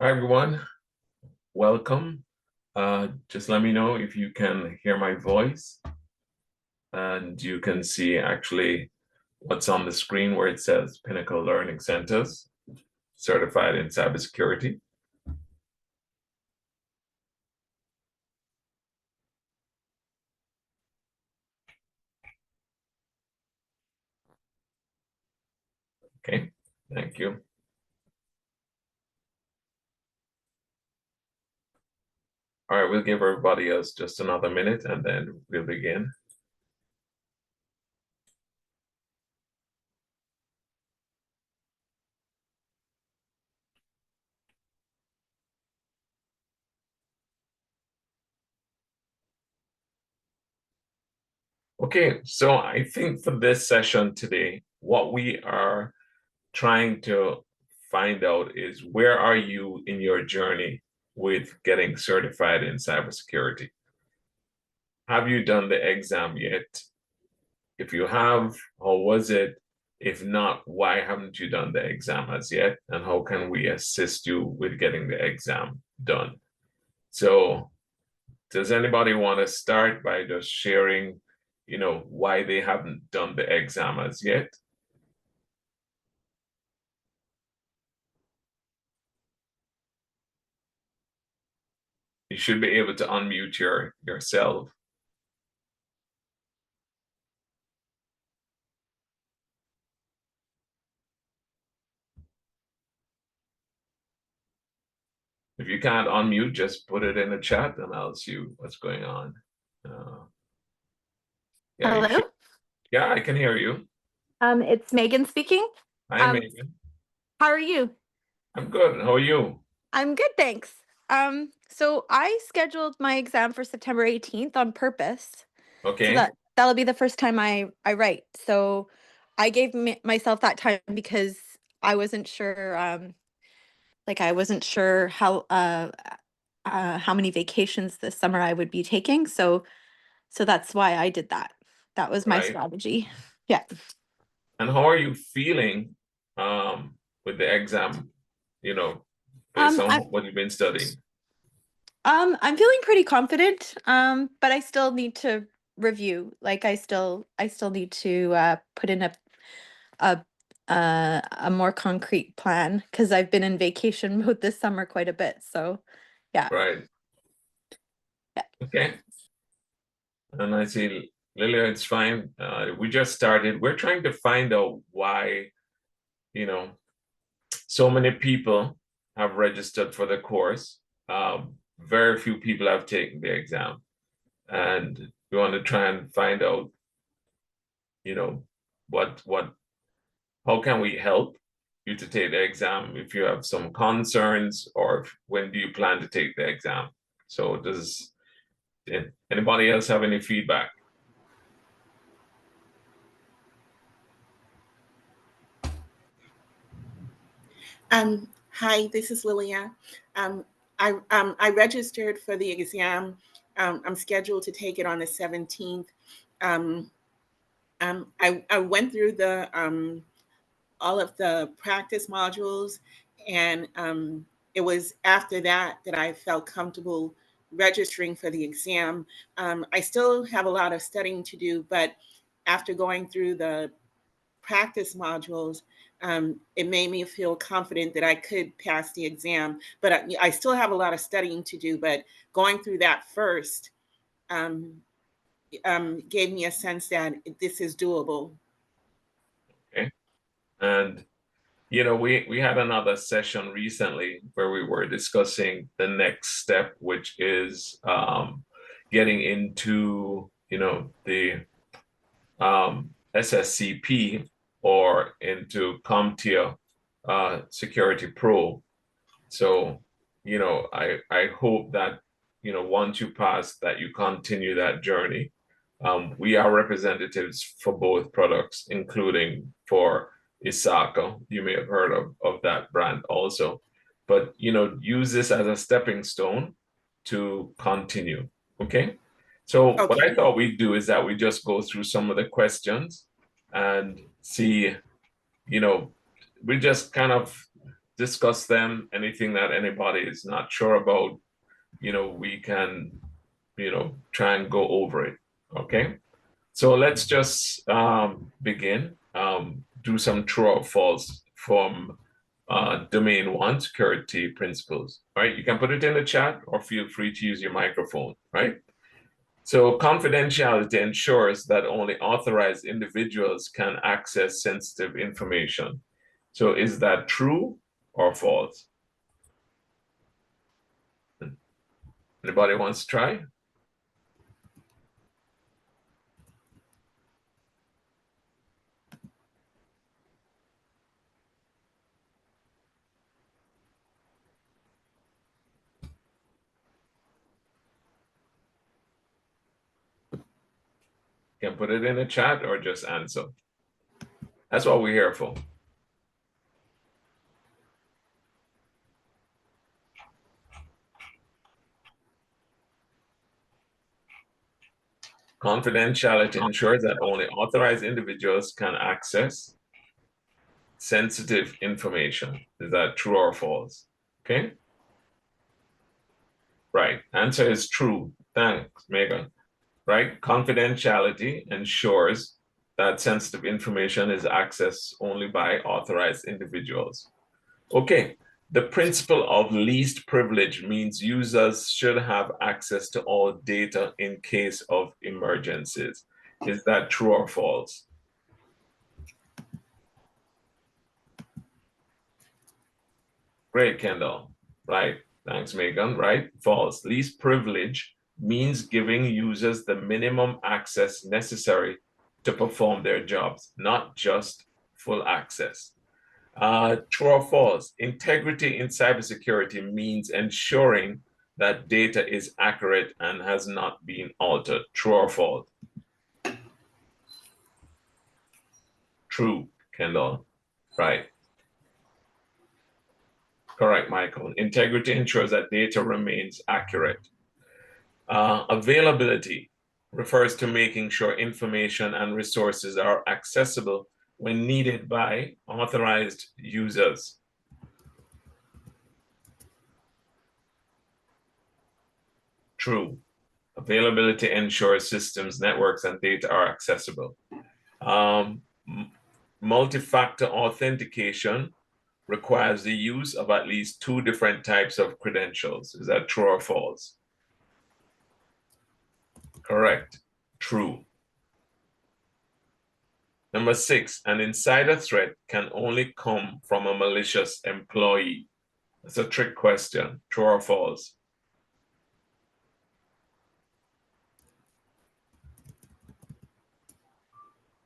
Hi everyone, welcome. Just let me know if you can hear my voice and you can see actually what's on the screen where it says Pinnacle Learning Centers, certified in cybersecurity. Okay, thank you. All right, we'll give everybody else just another minute and then we'll begin. Okay, so I think for this session today, what we are trying to find out is where are you in your journey with getting certified in cybersecurity? Have you done the exam yet? If you have, how was it? If not, why haven't you done the exam as yet? And how can we assist you with getting the exam done? So, does anybody want to start by just sharing, why they haven't done the exam as yet? You should be able to unmute yourself. If you can't unmute, just put it in the chat and I'll see what's going on. Yeah, Hello? Yeah, I can hear you. It's Megan speaking. Hi, Megan. How are you? I'm good. How are you? I'm good, thanks. So I scheduled my exam for September 18th on purpose. So Okay. that'll be the first time I write. So I gave myself that time because I wasn't sure, I wasn't sure how many vacations this summer I would be taking. So that's why I did that. That was my Right. strategy. Yeah. And how are you feeling with the exam, based on what you've been studying? I'm feeling pretty confident, but I still need to review. I still need to put in a a more concrete plan because I've been in vacation mode this summer quite a bit. So, yeah. Right. Yeah. Okay. And I see Lilia, it's fine. We just started. We're trying to find out why, so many people have registered for the course. Very few people have taken the exam. And we want to try and find out, you know, what how can we help you to take the exam if you have some concerns, or when do you plan to take the exam? So does anybody else have any feedback? Hi, this is Lilia. I registered for the exam. I'm scheduled to take it on the 17th. I went through the all of the practice modules, and it was after that that I felt comfortable registering for the exam. I still have a lot of studying to do, but after going through the practice modules, it made me feel confident that I could pass the exam. But I still have a lot of studying to do. But going through that first um, gave me a sense that this is doable. Okay. And we had another session recently where we were discussing the next step, which is getting into, the SSCP or into CompTIA Security Pro. So, I hope that, once you pass that, you continue that journey. We are representatives for both products, including for Isaka. You may have heard of that brand also. But, use this as a stepping stone to continue. Okay. So what I Okay. thought we'd do is that we just go through some of the questions and see, we just kind of discuss them. Anything that anybody is not sure about, we can, try and go over it. Okay. So let's just begin. Do some true or false from domain one, security principles. Right. You can put it in the chat or feel free to use your microphone. Right. So confidentiality ensures that only authorized individuals can access sensitive information. So is that true or false? Anybody wants to try? You can put it in the chat or just answer. That's what we're here for. Confidentiality ensures that only authorized individuals can access sensitive information. Is that true or false? Okay. Right. Answer is true. Thanks, Megan. Right. Confidentiality ensures that sensitive information is accessed only by authorized individuals. Okay. The principle of least privilege means users should have access to all data in case of emergencies. Is that true or false? Great, Kendall. Right. Thanks, Megan. Right. False. Least privilege means giving users the minimum access necessary to perform their jobs, not just full access. True or false? Integrity in cybersecurity means ensuring that data is accurate and has not been altered. True or false? True, Kendall. Right. Correct, Michael. Integrity ensures that data remains accurate. Availability refers to making sure information and resources are accessible when needed by authorized users. True. Availability ensures systems, networks, and data are accessible. Multi-factor authentication requires the use of at least 2 different types of credentials. Is that true or false? Correct. True. Number 6, an insider threat can only come from a malicious employee. That's a trick question. True or false?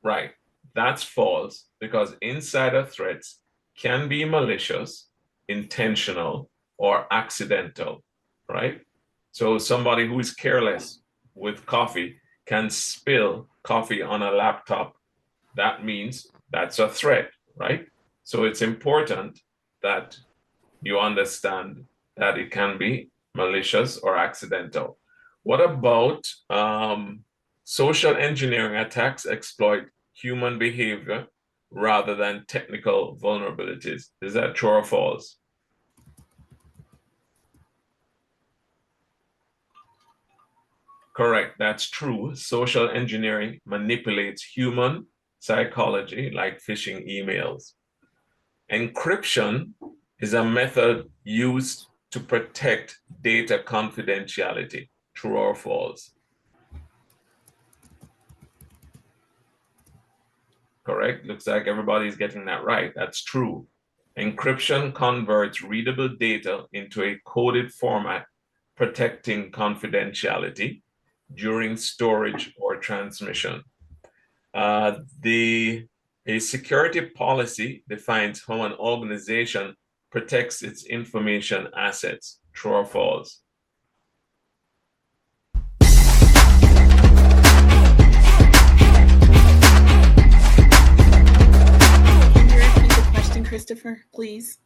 Right. That's false because insider threats can be malicious, intentional, or accidental, right? So somebody who is careless with coffee can spill coffee on a laptop. That means that's a threat, right? So it's important that you understand that it can be malicious or accidental. What about social engineering attacks exploit human behavior rather than technical vulnerabilities? Is that true or false? Correct, that's true. Social engineering manipulates human psychology like phishing emails. Encryption is a method used to protect data confidentiality. True or false? Correct. Looks like everybody's getting that right. That's true. Encryption converts readable data into a coded format, protecting confidentiality during storage or transmission. A security policy defines how an organization protects its information assets. True or false? Can you repeat the question, Christopher, please?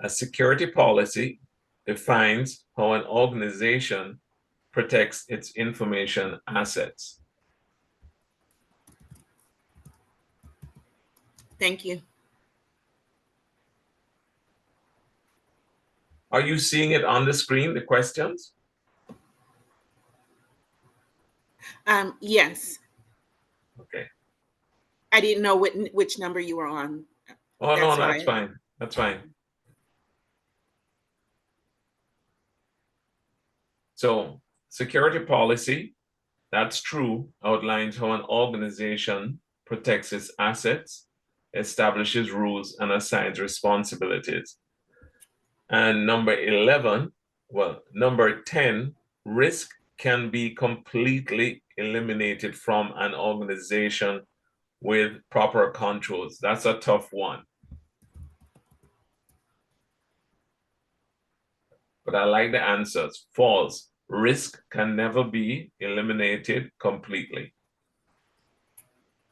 A security policy defines how an organization protects its information assets. Thank you. Are you seeing it on the screen, the questions? Yes. Okay. I didn't know which number you were on. Oh, no, That's that's why. fine. That's fine. So, security policy, that's true, outlines how an organization protects its assets, establishes rules, and assigns responsibilities. And number 11, well, number 10, risk can be completely eliminated from an organization with proper controls. That's a tough one. But I like the answers. False. Risk can never be eliminated completely.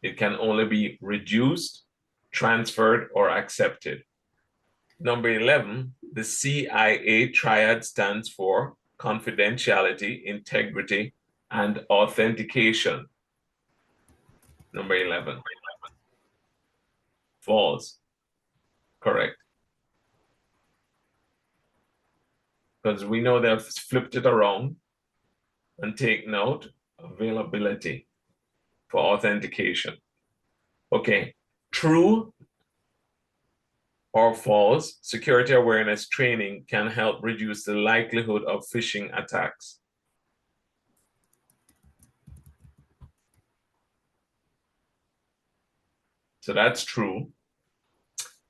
It can only be reduced, transferred, or accepted. Number 11, the CIA triad stands for confidentiality, integrity, and authentication. Number 11. False. Correct. Because we know they've flipped it around and taken out availability for authentication. Okay. True or false, security awareness training can help reduce the likelihood of phishing attacks. So that's true.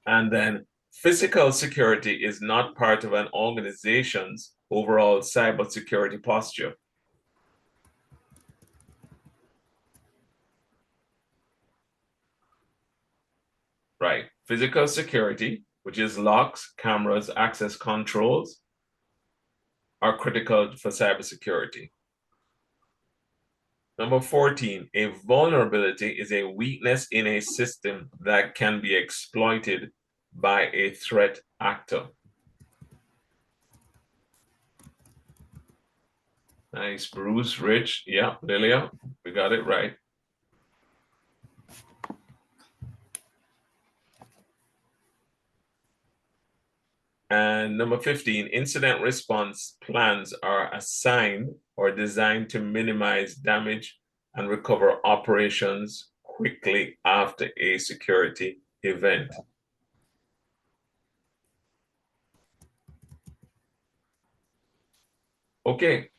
And then physical security is not part of an organization's overall cybersecurity posture. Right. Physical security, which is locks, cameras, access controls, are critical for cybersecurity. Number 14, a vulnerability is a weakness in a system that can be exploited by a threat actor. Nice, Bruce, Rich, yeah, Lilia, we got it right. And number 15, incident response plans are assigned or designed to minimize damage and recover operations quickly after a security event. Okay,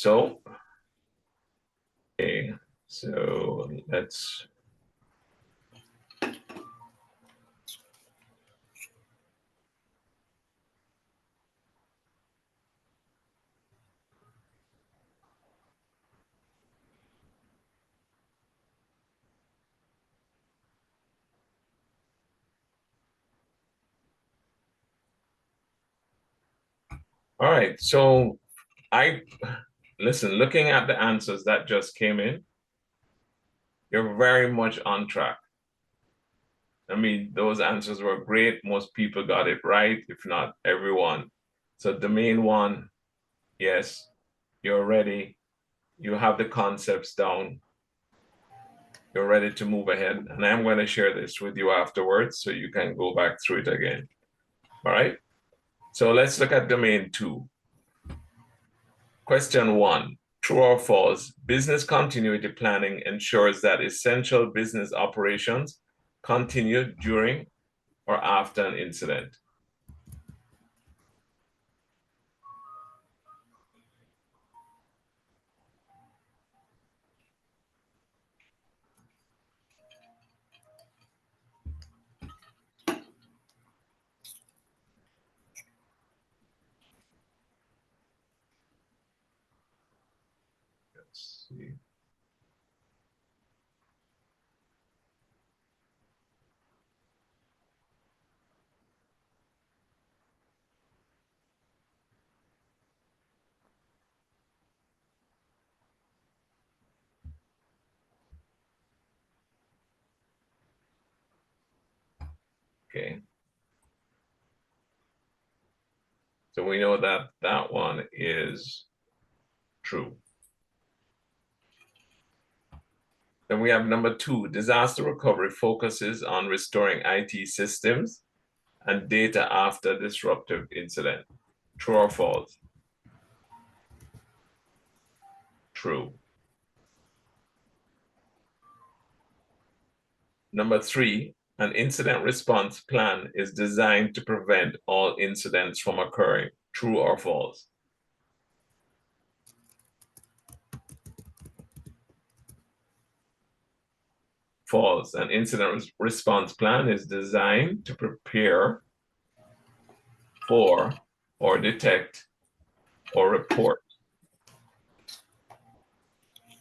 so let's all right. So listen, looking at the answers that just came in, you're very much on track. I mean, those answers were great. Most people got it right, if not everyone. So domain one, yes, you're ready. You have the concepts down. You're ready to move ahead. And I'm going to share this with you afterwards so you can go back through it again. All right. So let's look at domain two. Question one, true or false? Business continuity planning ensures that essential business operations continue during or after an incident. Let's see. Okay. So we know that that one is true. Then we have number 2, disaster recovery focuses on restoring IT systems and data after disruptive incident. True or false? True. Number 3, an incident response plan is designed to prevent all incidents from occurring. True or false? False. An incident response plan is designed to prepare for or detect or report.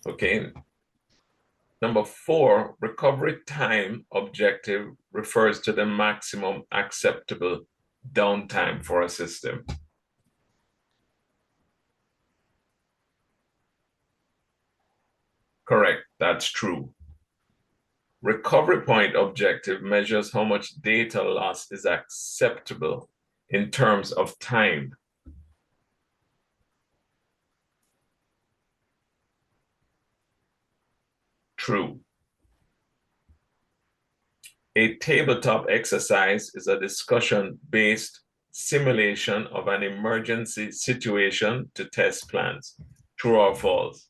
Okay. Number 4, recovery time objective refers to the maximum acceptable downtime for a system. Correct, that's true. Recovery point objective measures how much data loss is acceptable in terms of time. True. A tabletop exercise is a discussion-based simulation of an emergency situation to test plans. True or false?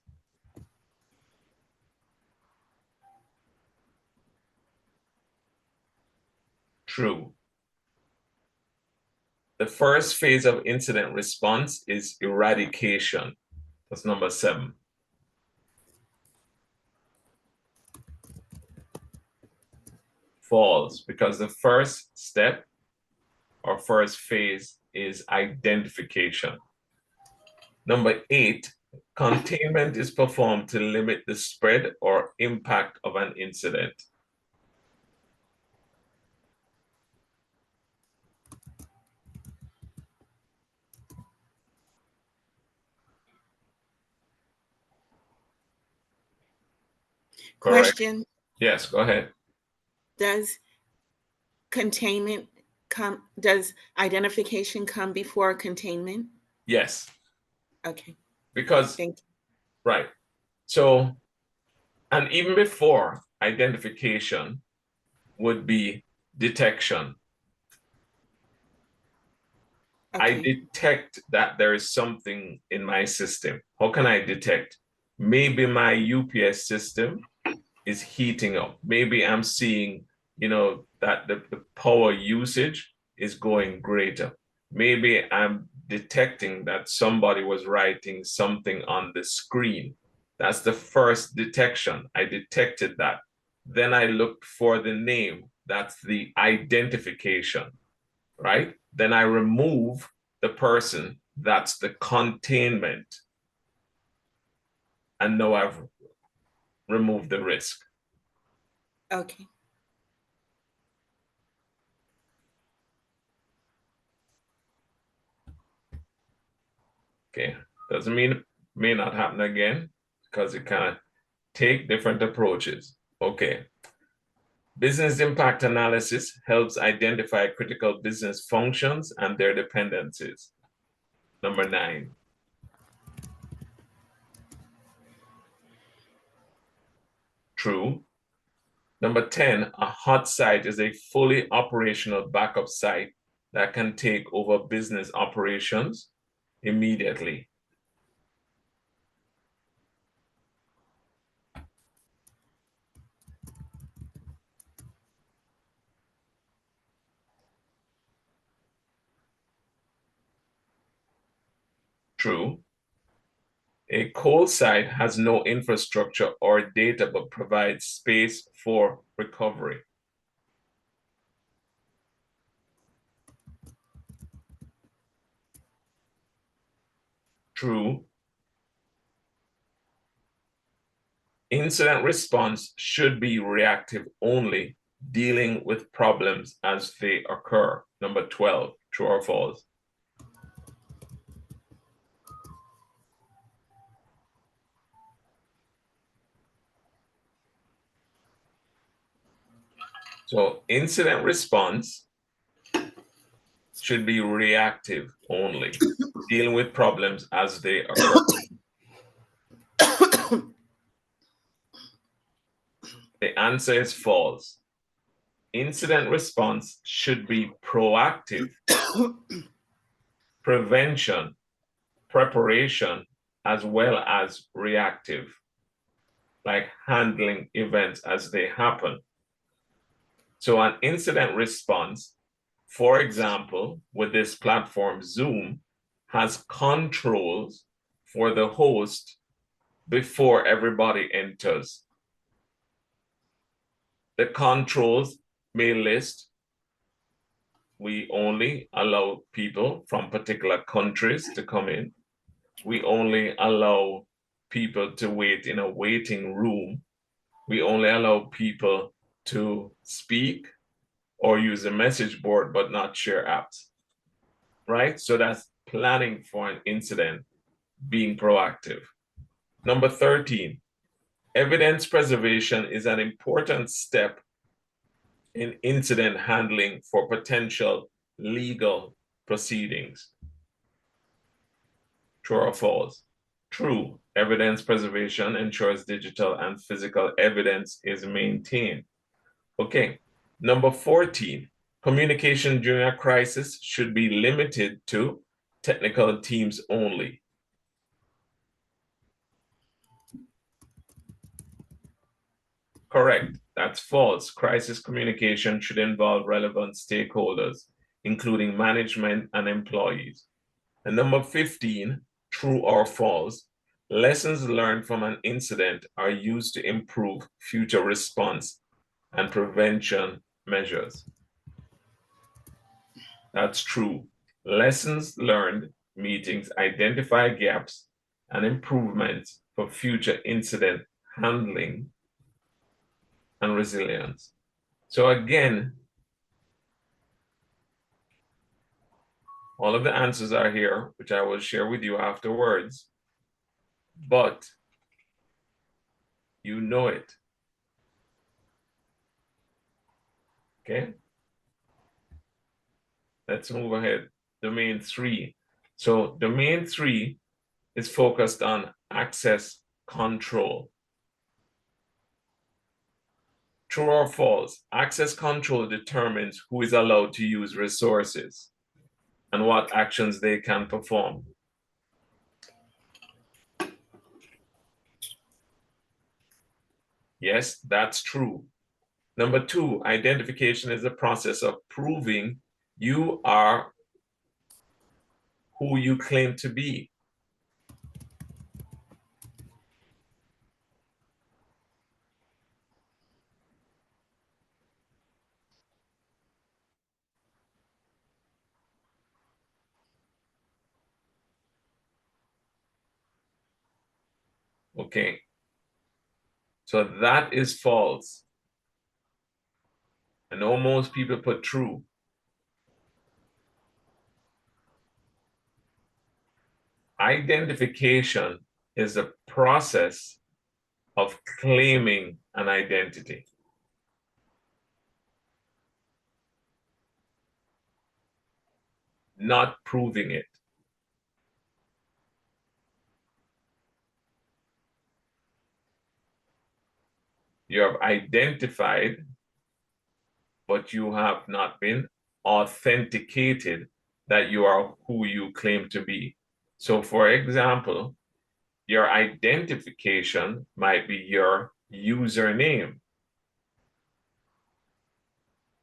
True. The first phase of incident response is eradication. That's number 7. False, because the first step or first phase is identification. Number 8, containment is performed to limit the spread or impact of an incident. Correct. Question. Yes, go ahead. Does does identification come before containment? Yes. Okay. Because, Thank you. right. So, and even before identification would be detection. Okay. I detect that there is something in my system. How can I detect? Maybe my UPS system is heating up. Maybe I'm seeing, that the power usage is going greater. Maybe I'm detecting that somebody was writing something on the screen. That's the first detection. I detected that. Then I looked for the name. That's the identification, right? Then I remove the person. That's the containment. And now I've removed the risk. Okay. Okay, doesn't mean it may not happen again, because it can take different approaches. Okay. Business impact analysis helps identify critical business functions and their dependencies. Number 9. True. Number 10, a hot site is a fully operational backup site that can take over business operations immediately. True. A cold site has no infrastructure or data but provides space for recovery. True. Incident response should be reactive only, dealing with problems as they occur. Number 12, true or false? So incident response should be reactive only, dealing with problems as they occur. The answer is false. Incident response should be proactive, prevention, preparation, as well as reactive, like handling events as they happen. So an incident response, for example, with this platform, Zoom, has controls for the host before everybody enters. The controls may list, we only allow people from particular countries to come in. We only allow people to wait in a waiting room. We only allow people to speak or use a message board, but not share apps, right? So that's planning for an incident, being proactive. Number 13, evidence preservation is an important step in incident handling for potential legal proceedings. True or false? True. Evidence preservation ensures digital and physical evidence is maintained. Okay. Number 14, communication during a crisis should be limited to technical teams only. Correct. That's false. Crisis communication should involve relevant stakeholders, including management and employees. And number 15, true or false, lessons learned from an incident are used to improve future response and prevention measures. That's true. Lessons learned meetings identify gaps and improvements for future incident handling and resilience. So again, all of the answers are here, which I will share with you afterwards, but you know it. Okay? Let's move ahead. Domain 3. So domain 3 is focused on access control. True or false? Access control determines who is allowed to use resources and what actions they can perform. Yes, that's true. Number 2, identification is the process of proving you are who you claim to be. Okay. So that is false. I know most people put true. Identification is the process of claiming an identity. Not proving it. You have identified, but you have not been authenticated that you are who you claim to be. So for example, your identification might be your username,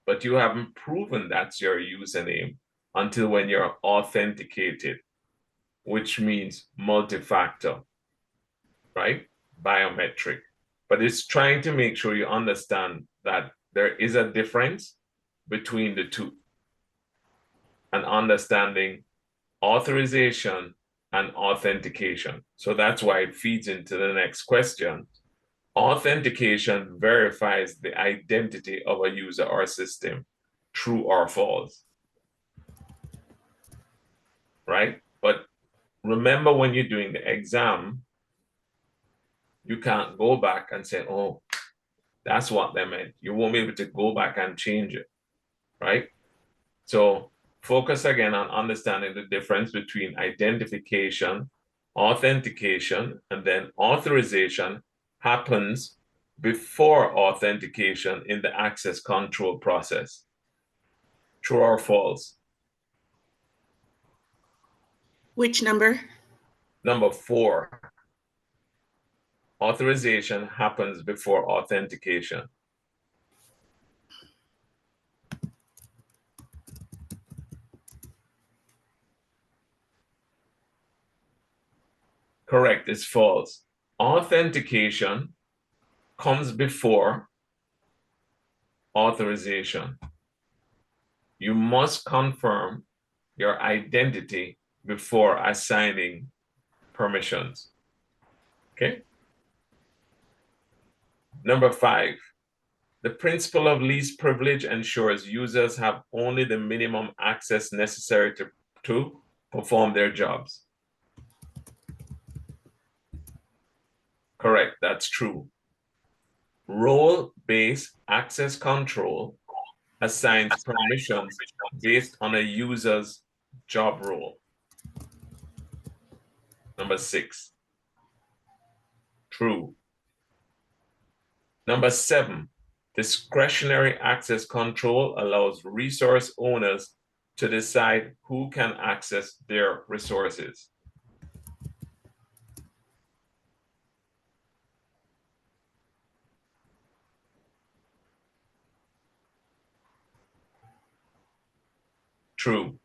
but you haven't proven that's your username until when you're authenticated, which means multi-factor, right? Biometric. But it's trying to make sure you understand that there is a difference between the two, and understanding authorization and authentication. So that's why it feeds into the next question. Authentication verifies the identity of a user or system, true or false, right? But remember, when you're doing the exam, you can't go back and say, oh, that's what they meant. You won't be able to go back and change it, right? So focus again on understanding the difference between identification, authentication, and then authorization happens before authentication in the access control process? True or false? Which number? Number 4. Authorization happens before authentication. Correct, it's false. Authentication comes before authorization. You must confirm your identity before assigning permissions. Okay? Number 5, the principle of least privilege ensures users have only the minimum access necessary to perform their jobs. Correct, that's true. Role-based access control assigns permissions based on a user's job role. Number 6, true. Number 7, discretionary access control allows resource owners to decide who can access their resources. True.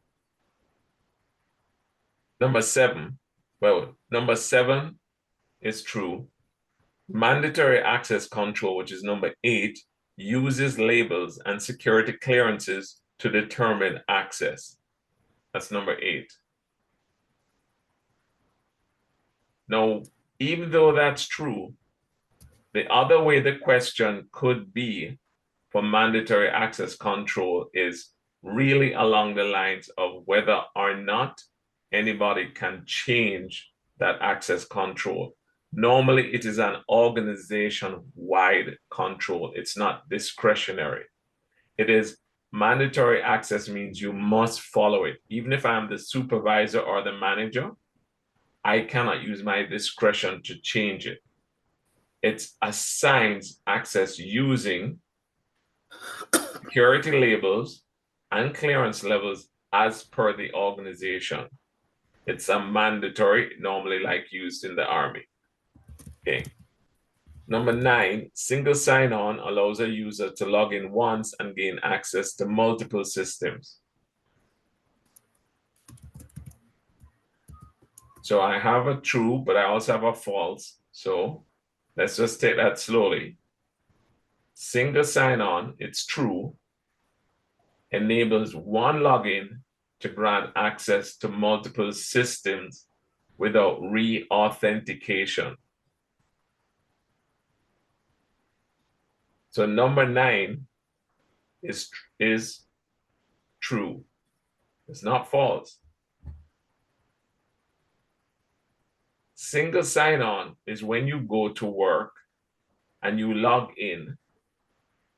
Number 7 is true. Mandatory access control, which is number 8, uses labels and security clearances to determine access. That's number 8. Now, even though that's true, the other way the question could be for mandatory access control is really along the lines of whether or not anybody can change that access control. Normally, it is an organization-wide control. It's not discretionary. It is mandatory access means you must follow it. Even if I'm the supervisor or the manager, I cannot use my discretion to change it. It assigns access using security labels and clearance levels as per the organization. It's a mandatory, normally like used in the Army. Okay. Number 9, single sign-on allows a user to log in once and gain access to multiple systems. So I have a true, but I also have a false. So let's just take that slowly. Single sign-on, it's true, enables one login to grant access to multiple systems without re-authentication. So number 9 is true. It's not false. Single sign-on is when you go to work and you log in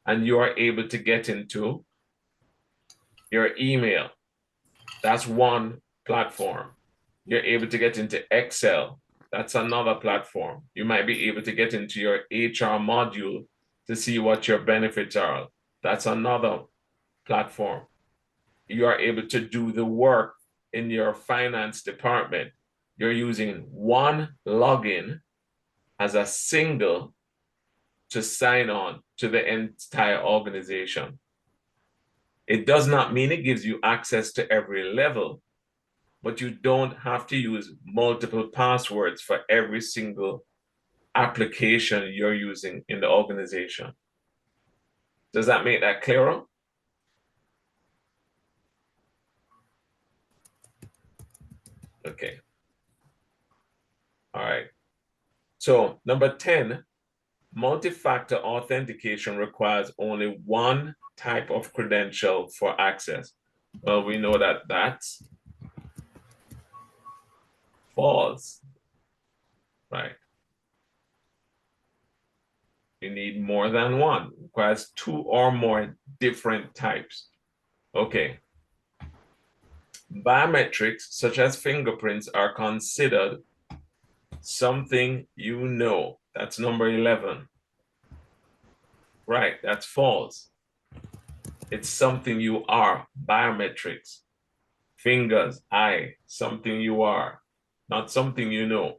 and you are able to get into your email. That's one platform. You're able to get into Excel. That's another platform. You might be able to get into your HR module to see what your benefits are. That's another platform. You are able to do the work in your finance department. You're using one login as a single to sign on to the entire organization. It does not mean it gives you access to every level, but you don't have to use multiple passwords for every single application you're using in the organization. Does that make that clearer? Okay. All right. So number 10, multi-factor authentication requires only one type of credential for access. Well, we know that that's false, right? You need more than one. It requires 2 or more different types. Okay. Biometrics, such as fingerprints, are considered something you know. That's number 11. Right, that's false. It's something you are. Biometrics, fingers, eye, something you are, not something you know.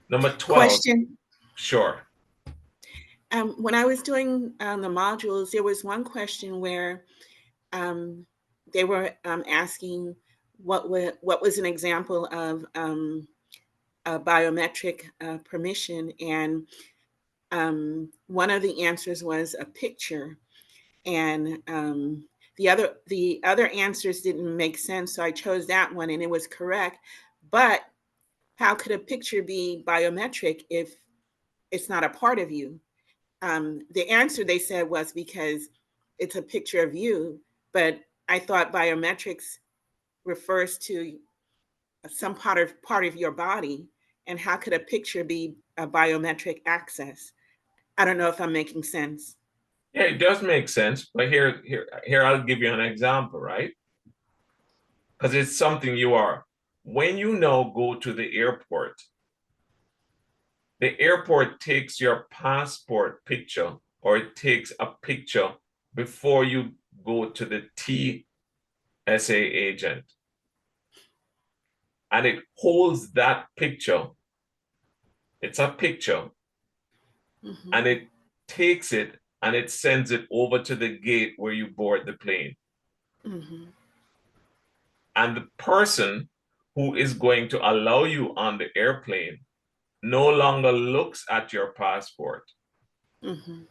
Number 12, Question. sure. When I was doing the modules, there was one question where um, they were asking what was an example of a biometric permission, and one of the answers was a picture, and the other answers didn't make sense, so I chose that one, and it was correct. But how could a picture be biometric if it's not a part of you? The answer they said was because it's a picture of you, but I thought biometrics refers to some part of your body, and how could a picture be a biometric access? I don't know if I'm making sense. Yeah, it does make sense, but here I'll give you an example, right? Because it's something you are. When you now go to the airport takes your passport picture, or it takes a picture before you go to the TSA agent. And it holds that picture. It's a picture, Mm-hmm. and it takes it and it sends it over to the gate where you board the plane. Mm-hmm. And the person who is going to allow you on the airplane no longer looks at your passport. Mm-hmm.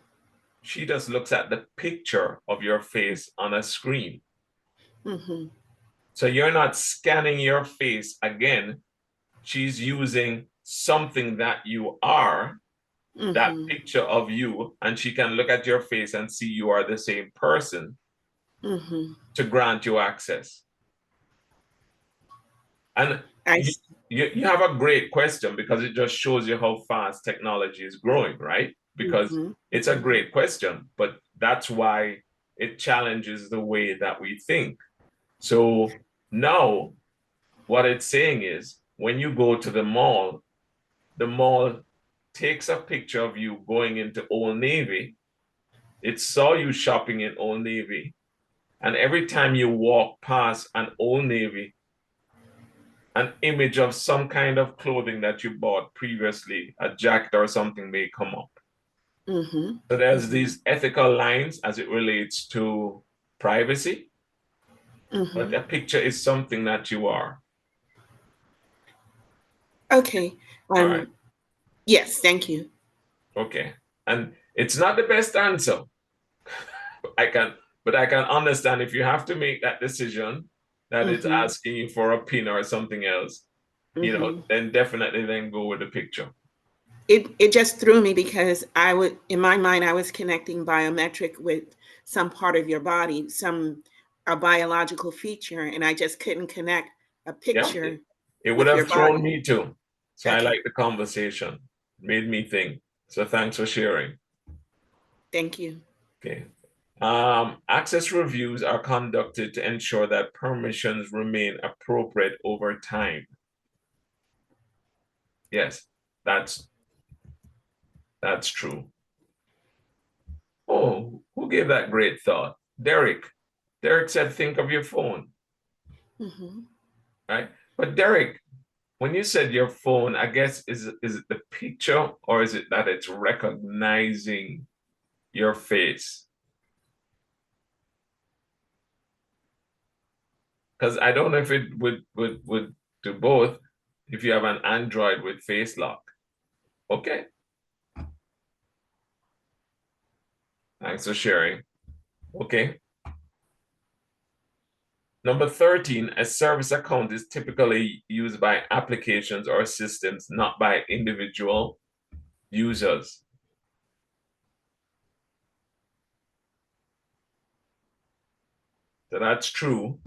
She just looks at the picture of your face on a screen. Mm-hmm. So you're not scanning your face again. She's using something that you are, that Mm-hmm. picture of you, and she can look at your face and see you are the same person Mm-hmm. to grant you access. And I you, see. you have a great question, because it just shows you how fast technology is growing, right? Because Mm-hmm. it's a Mm-hmm. great question, but that's why it challenges the way that we think. So now what it's saying is, when you go to the mall takes a picture of you going into Old Navy. It saw you shopping in Old Navy. And every time you walk past an Old Navy, an image of some kind of clothing that you bought previously, a jacket or something, may come up. Mm-hmm. So there's Mm-hmm. these ethical lines as it relates to privacy, but Mm-hmm. a picture is something that you are. Okay. All right. Yes, thank you. Okay. And it's not the best answer. I can, but I can understand if you have to make that decision that it's Mm-hmm. asking you for a pin or something else, Mm-hmm. then definitely then go with the picture. It just threw me because I would, in my mind, I was connecting biometric with some part of your body, some a biological feature, and I just couldn't connect a Yeah, picture it would with your have thrown body. me too. So I Okay, like the conversation. Made me think. So thanks for sharing. thank you. Okay. Access reviews are conducted to ensure that permissions remain appropriate over time. Yes, that's true. Oh, who gave that great thought? Derek. Derek said, think of your phone, Hmm. right? But Derek, when you said your phone, I guess, is it the picture, or is it that it's recognizing your face? Because I don't know if it would do both if you have an Android with face lock. Okay, thanks for sharing. Okay. Number 13, a service account is typically used by applications or systems, not by individual users. So that's true.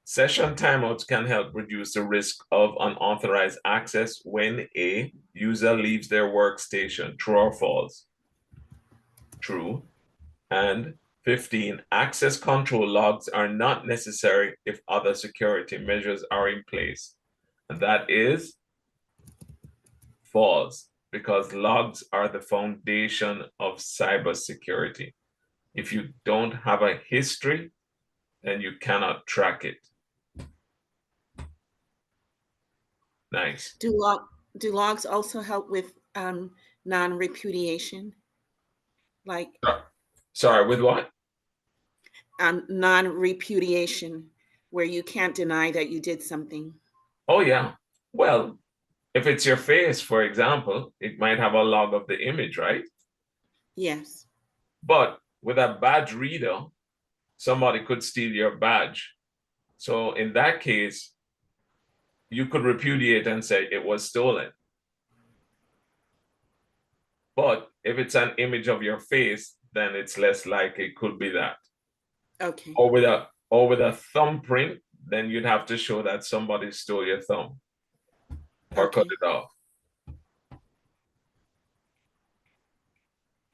Session timeouts can help reduce the risk of unauthorized access when a user leaves their workstation. True or false? True. And 15, access control logs are not necessary if other security measures are in place. And that is false. because logs are the foundation of cybersecurity. If you don't have a history, then you cannot track it. Nice. Do logs also help with non-repudiation? Like Sorry, with what? Non-repudiation, where you can't deny that you did something. Oh, yeah. Well, if it's your face, for example, it might have a log of the image, right? Yes. But with a badge reader, somebody could steal your badge. So in that case, you could repudiate and say it was stolen. But if it's an image of your face, then it's less likely it could be that. Okay. Or with a thumbprint, then you'd have to show that somebody stole your thumb or cut Okay. it off.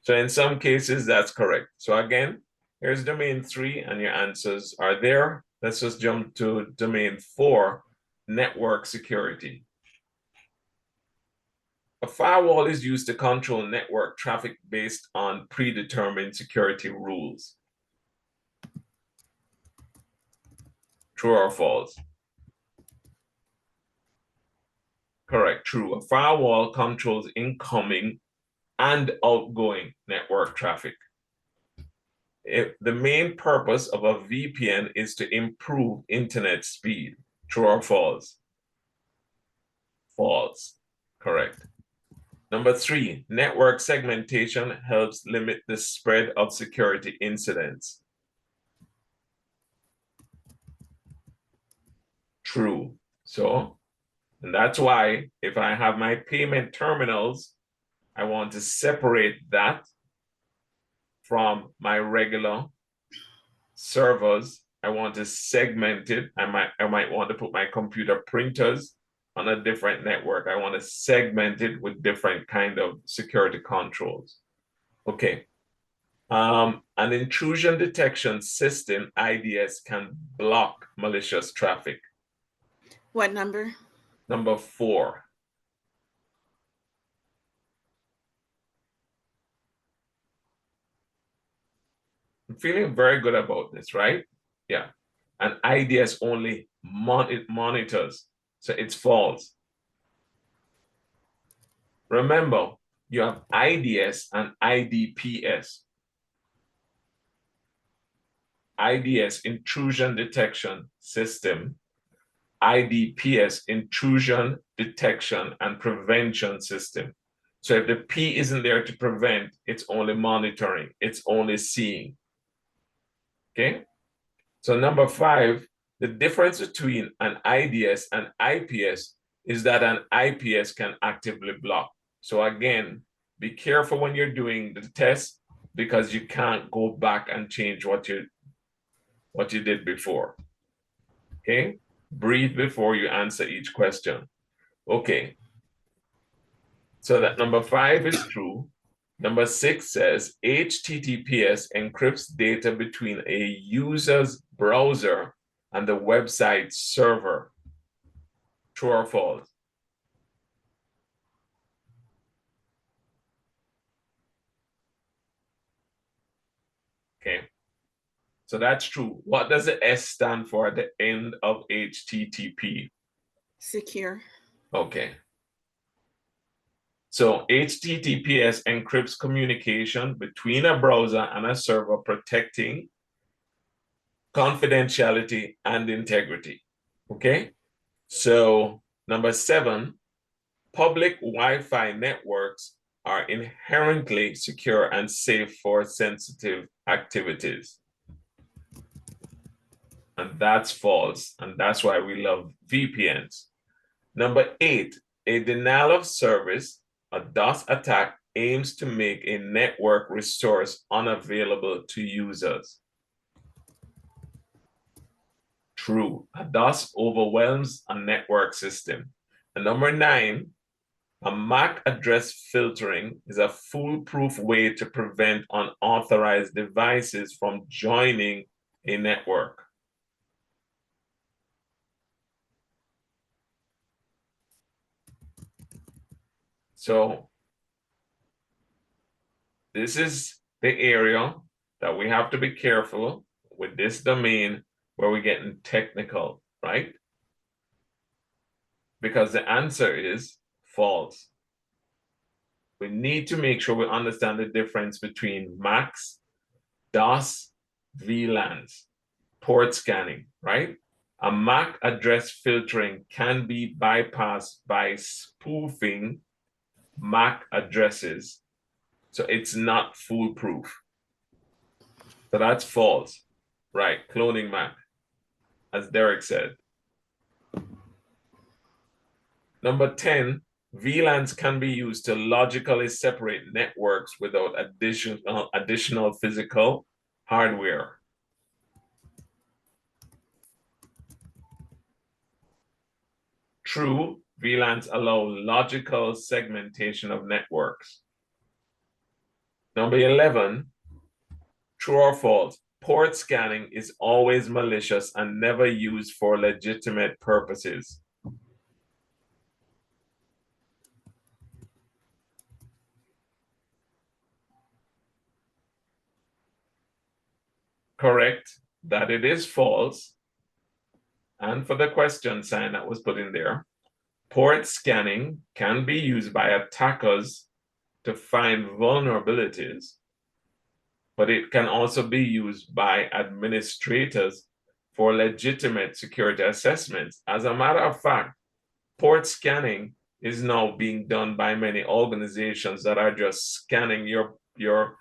So in some cases, that's correct. So again, here's domain 3, and your answers are there. Let's just jump to domain 4, network security. A firewall is used to control network traffic based on predetermined security rules. True or false? Correct, true. A firewall controls incoming and outgoing network traffic. The main purpose of a VPN is to improve internet speed. True or false? False. Correct. Number 3, network segmentation helps limit the spread of security incidents. True. So, and that's why if I have my payment terminals, I want to separate that from my regular servers. I want to segment it. I might want to put my computer printers on a different network. I want to segment it with different kind of security controls. Okay. An intrusion detection system, IDS, can block malicious traffic. What number? Number 4. I'm feeling very good about this, right? Yeah. And IDS only monitors, so it's false. Remember, you have IDS and IDPS. IDS, intrusion detection system. IDPS, intrusion detection and prevention system. So if the P isn't there to prevent, it's only monitoring, it's only seeing. Okay? So number 5, the difference between an IDS and IPS is that an IPS can actively block. So again, be careful when you're doing the test because you can't go back and change what you did before. Okay? Breathe before you answer each question. Okay. So that number 5 is true. Number 6 says HTTPS encrypts data between a user's browser and the website server. True or false? Okay. So that's true. What does the S stand for at the end of HTTP? Secure. Okay. So HTTPS encrypts communication between a browser and a server, protecting confidentiality and integrity. Okay. So number 7, public Wi-Fi networks are inherently secure and safe for sensitive activities. And that's false. And that's why we love VPNs. Number 8, a denial of service, a DOS attack, aims to make a network resource unavailable to users. True. A DOS overwhelms a network system. And number 9, a MAC address filtering is a foolproof way to prevent unauthorized devices from joining a network. So this is the area that we have to be careful with this domain where we're getting technical, right? Because the answer is false. We need to make sure we understand the difference between MACs, DOS, VLANs, port scanning, right? A MAC address filtering can be bypassed by spoofing MAC addresses. So it's not foolproof. So that's false, right? Cloning MAC, as Derek said. Number 10, VLANs can be used to logically separate networks without additional physical hardware. True, VLANs allow logical segmentation of networks. Number 11, true or false, port scanning is always malicious and never used for legitimate purposes. Correct, that it is false. And for the question sign that was put in there, port scanning can be used by attackers to find vulnerabilities, but it can also be used by administrators for legitimate security assessments. As a matter of fact, port scanning is now being done by many organizations that are just scanning your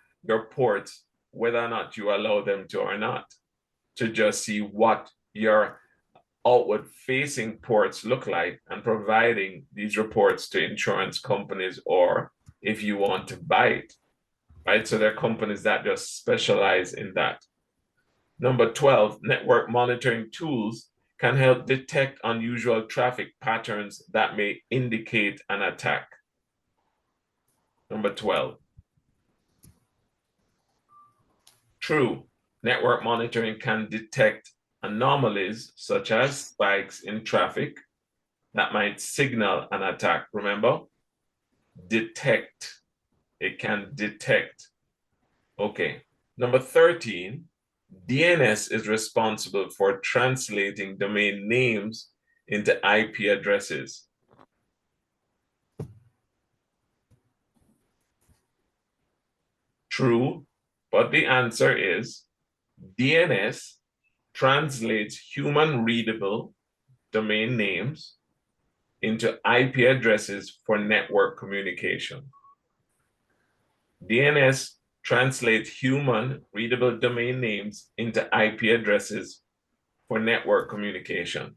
ports, whether or not you allow them to or not, to just see what your outward facing ports look like and providing these reports to insurance companies, or if you want to buy it, right? So there are companies that just specialize in that. Number 12, network monitoring tools can help detect unusual traffic patterns that may indicate an attack. Number 12. True, network monitoring can detect anomalies such as spikes in traffic that might signal an attack. Remember, detect. It can detect. Okay. Number 13, DNS is responsible for translating domain names into IP addresses. True, but the answer is DNS translates human readable domain names into IP addresses for network communication. DNS translates human readable domain names into IP addresses for network communication.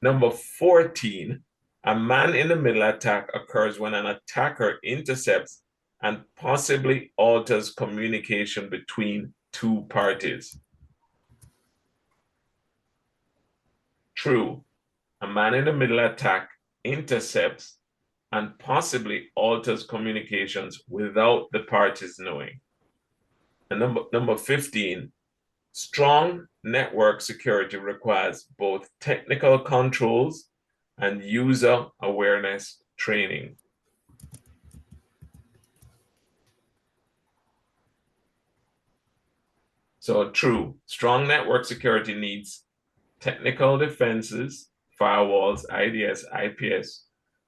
Number 14, a man-in-the-middle attack occurs when an attacker intercepts and possibly alters communication between two parties. True, a man-in-the-middle attack intercepts and possibly alters communications without the parties knowing. And number 15, strong network security requires both technical controls and user awareness training. So true, strong network security needs technical defenses, firewalls, IDS, IPS,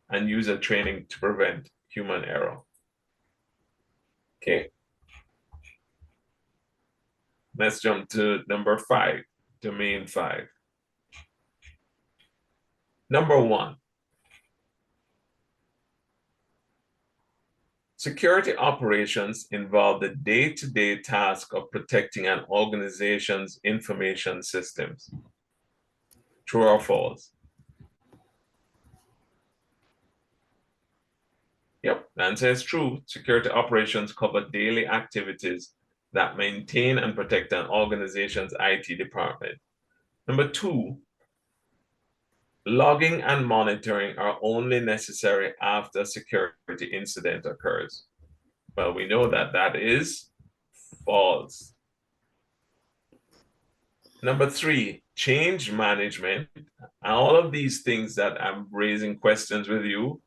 and user training to prevent human error. Okay. Let's jump to number 5, domain 5. Number 1, security operations involve the day-to-day task of protecting an organization's information systems. True or false? Yep, the answer is true. Security operations cover daily activities that maintain and protect an organization's IT department. Number 2, logging and monitoring are only necessary after a security incident occurs. Well, we know that that is false. Number 3, change management. All of these things that I'm raising questions with you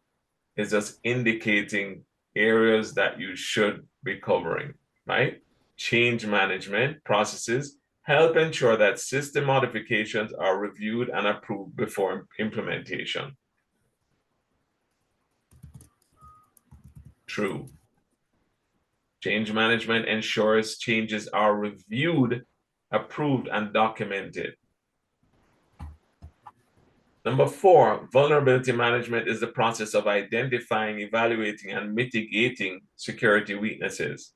is just indicating areas that you should be covering, right? Change management processes help ensure that system modifications are reviewed and approved before implementation. True. Change management ensures changes are reviewed, approved, and documented. Number 4, vulnerability management is the process of identifying, evaluating, and mitigating security weaknesses.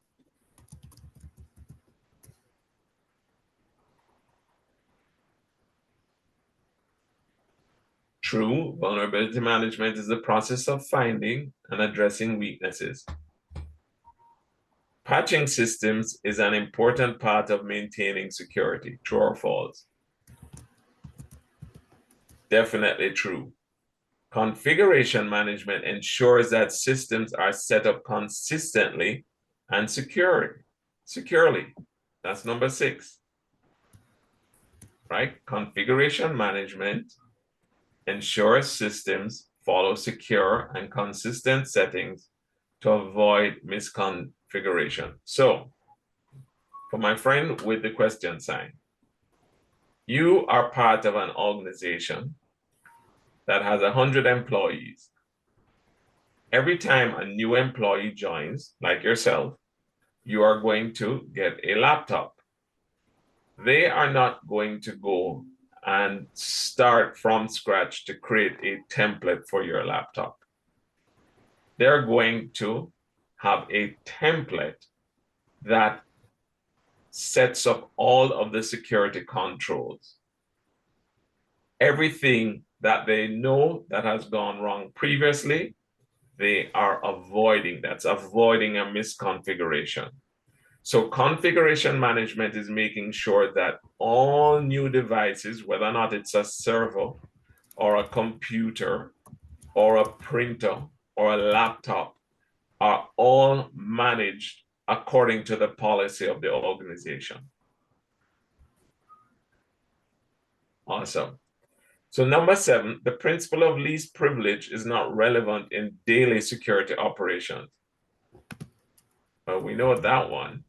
True, vulnerability management is the process of finding and addressing weaknesses. Patching systems is an important part of maintaining security. True or false? Definitely true. Configuration management ensures that systems are set up consistently and securely. That's number 6. Right? Configuration management ensures systems follow secure and consistent settings to avoid misconfiguration. So, for my friend with the question sign, you are part of an organization that has 100 employees. Every time a new employee joins, like yourself, you are going to get a laptop. They are not going to go and start from scratch to create a template for your laptop. They're going to have a template that sets up all of the security controls. Everything that they know that has gone wrong previously, they are avoiding. That's avoiding a misconfiguration. So configuration management is making sure that all new devices, whether or not it's a server or a computer or a printer or a laptop, are all managed according to the policy of the organization. Awesome. So number 7, the principle of least privilege is not relevant in daily security operations. Well, we know that one.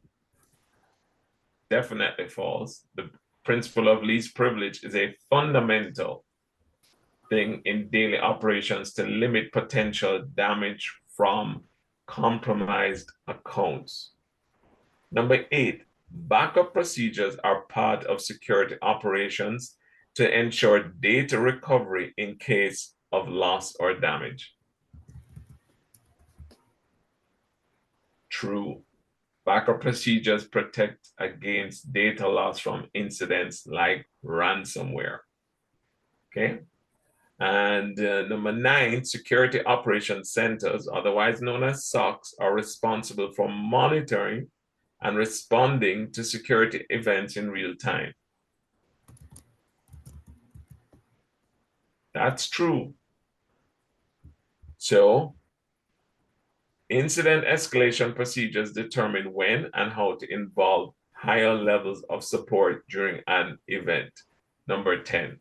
Definitely false. The principle of least privilege is a fundamental thing in daily operations to limit potential damage from compromised accounts. Number 8, backup procedures are part of security operations to ensure data recovery in case of loss or damage. True. Backup procedures protect against data loss from incidents like ransomware. Okay. And number 9, security operations centers, otherwise known as SOCs, are responsible for monitoring and responding to security events in real time. That's true. So, incident escalation procedures determine when and how to involve higher levels of support during an event. Number 10.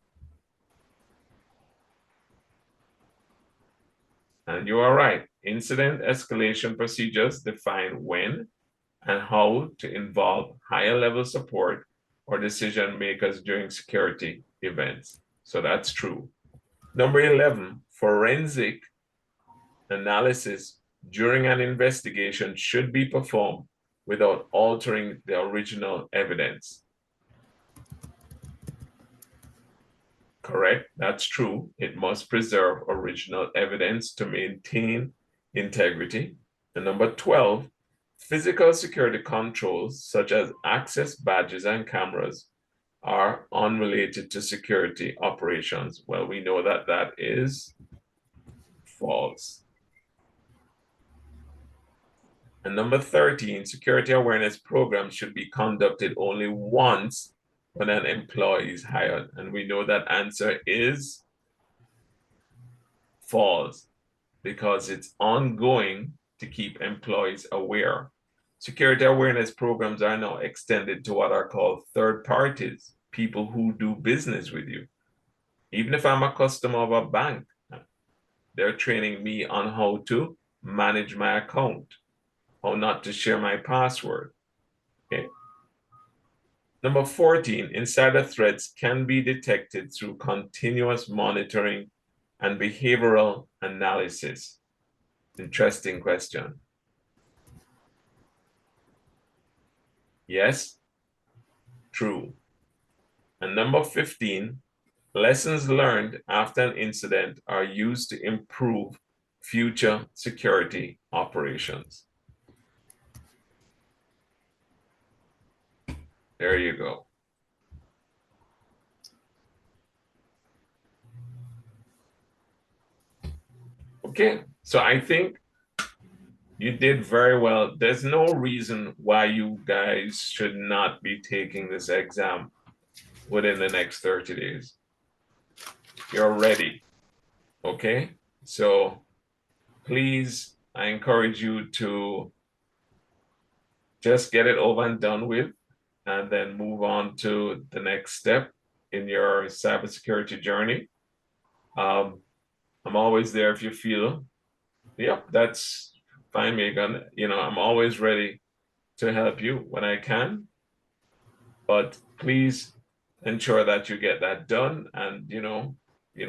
And you are right. Incident escalation procedures define when and how to involve higher level support or decision makers during security events. So that's true. Number 11, forensic analysis during an investigation should be performed without altering the original evidence. Correct, that's true. It must preserve original evidence to maintain integrity. And number 12, physical security controls such as access badges and cameras are unrelated to security operations. Well, we know that that is false. And number 13, security awareness programs should be conducted only once when an employee is hired. And we know that answer is false because it's ongoing to keep employees aware. Security awareness programs are now extended to what are called third parties, people who do business with you. Even if I'm a customer of a bank, they're training me on how to manage my account, how not to share my password. Okay. Number 14, insider threats can be detected through continuous monitoring and behavioral analysis. Interesting question. Yes, true. And number 15, lessons learned after an incident are used to improve future security operations. There you go. Okay, so I think you did very well. There's no reason why you guys should not be taking this exam within the next 30 days. You're ready, okay? So please, I encourage you to just get it over and done with, and then move on to the next step in your cybersecurity journey. I'm always there if you feel, yep, that's fine, Megan. You know, I'm always ready to help you when I can. But please ensure that you get that done, and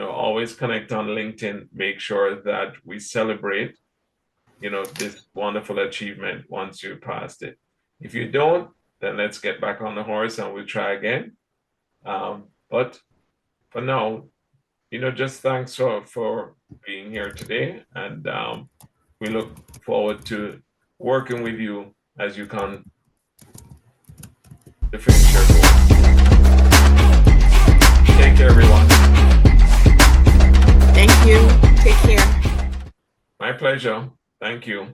always connect on LinkedIn. Make sure that we celebrate, this wonderful achievement once you passed it. If you don't, then let's get back on the horse and we'll try again. But for now, just thanks for being here today, and we look forward to working with you as you come to finish your goal. Take care, everyone. Thank you. Take care. My pleasure. Thank you.